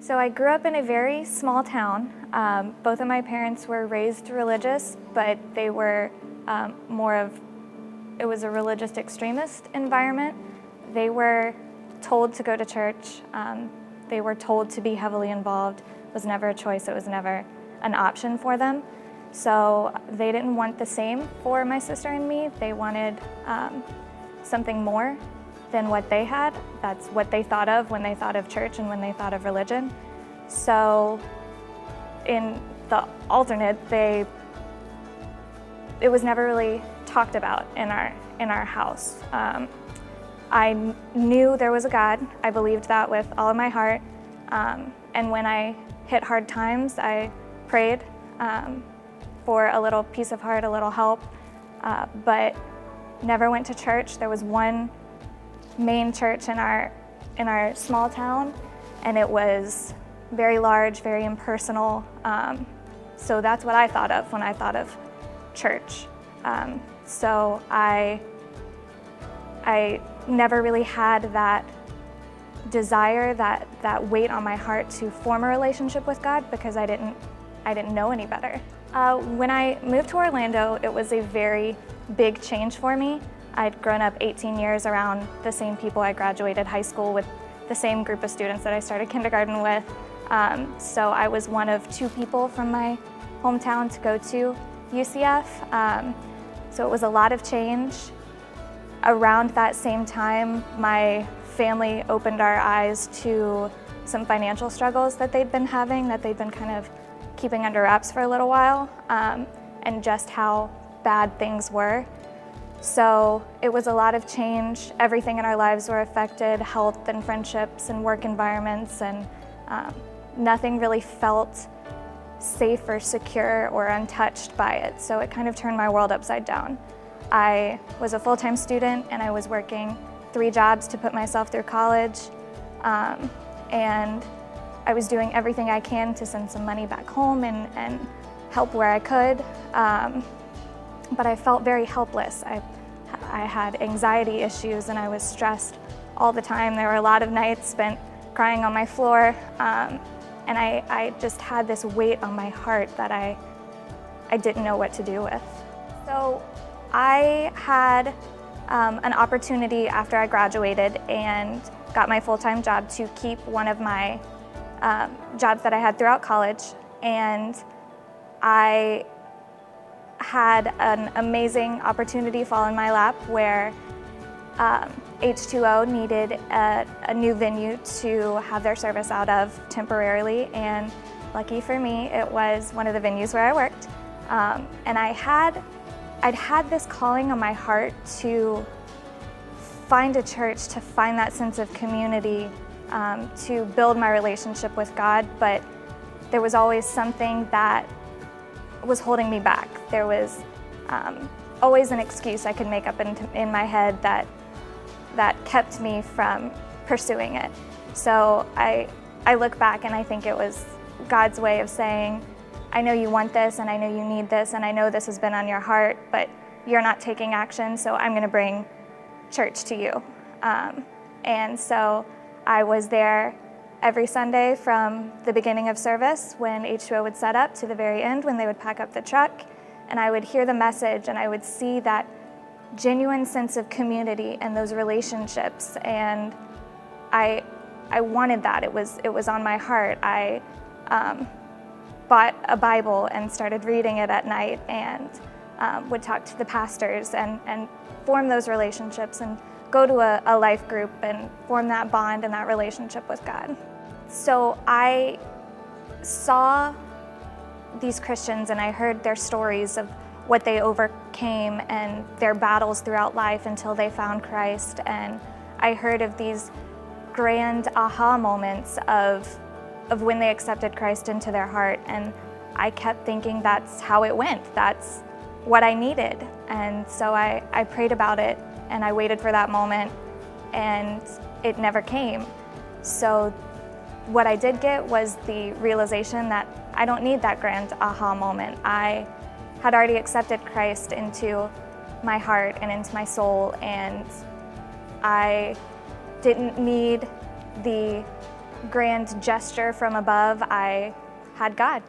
So I grew up in a very small town. Both of my parents were raised religious, but they were it was a religious extremist environment. They were told to go to church. They were told to be heavily involved. It was never a choice. It was never an option for them. So they didn't want the same for my sister and me. They wanted something more than what they had. That's what they thought of when they thought of church and when they thought of religion. So in the alternate, it was never really talked about in our house. I knew there was a God. I believed that with all of my heart. And when I hit hard times, I prayed for a little peace of heart, a little help, but never went to church. There was one main church in our small town, and it was very large, very impersonal. So that's what I thought of when I thought of church. So I never really had that desire, that weight on my heart to form a relationship with God because I didn't know any better. When I moved to Orlando, it was a very big change for me. I'd grown up 18 years around the same people. I graduated high school with the same group of students that I started kindergarten with. So I was one of two people from my hometown to go to UCF. So it was a lot of change. Around that same time, my family opened our eyes to some financial struggles that they'd been having, that they'd been kind of keeping under wraps for a little while, and just how bad things were. So it was a lot of change. Everything in our lives were affected, health and friendships and work environments, and nothing really felt safe or secure or untouched by it. So it kind of turned my world upside down. I was a full-time student and I was working 3 jobs to put myself through college. And I was doing everything I can to send some money back home and help where I could. But I felt very helpless. I had anxiety issues and I was stressed all the time. There were a lot of nights spent crying on my floor. And I just had this weight on my heart that I didn't know what to do with. So I had an opportunity after I graduated and got my full-time job to keep one of my jobs that I had throughout college. And I had an amazing opportunity fall in my lap where H2O needed a new venue to have their service out of temporarily, and lucky for me, it was one of the venues where I worked. And I'd had this calling on my heart to find a church, to find that sense of community, to build my relationship with God, but there was always something that was holding me back. There was always an excuse I could make up in my head that kept me from pursuing it. So I look back and I think it was God's way of saying, I know you want this and I know you need this and I know this has been on your heart, but you're not taking action, so I'm gonna bring church to you. And so I was there every Sunday from the beginning of service when H2O would set up to the very end when they would pack up the truck, and I would hear the message and I would see that genuine sense of community and those relationships, and I wanted that. It was on my heart. I bought a Bible and started reading it at night and would talk to the pastors and form those relationships and go to a life group and form that bond and that relationship with God. So I saw these Christians and I heard their stories of what they overcame and their battles throughout life until they found Christ. And I heard of these grand aha moments of when they accepted Christ into their heart. And I kept thinking that's how it went. That's what I needed. And so I prayed about it and I waited for that moment and it never came. So what I did get was the realization that I don't need that grand aha moment. I had already accepted Christ into my heart and into my soul, and I didn't need the grand gesture from above. I had God.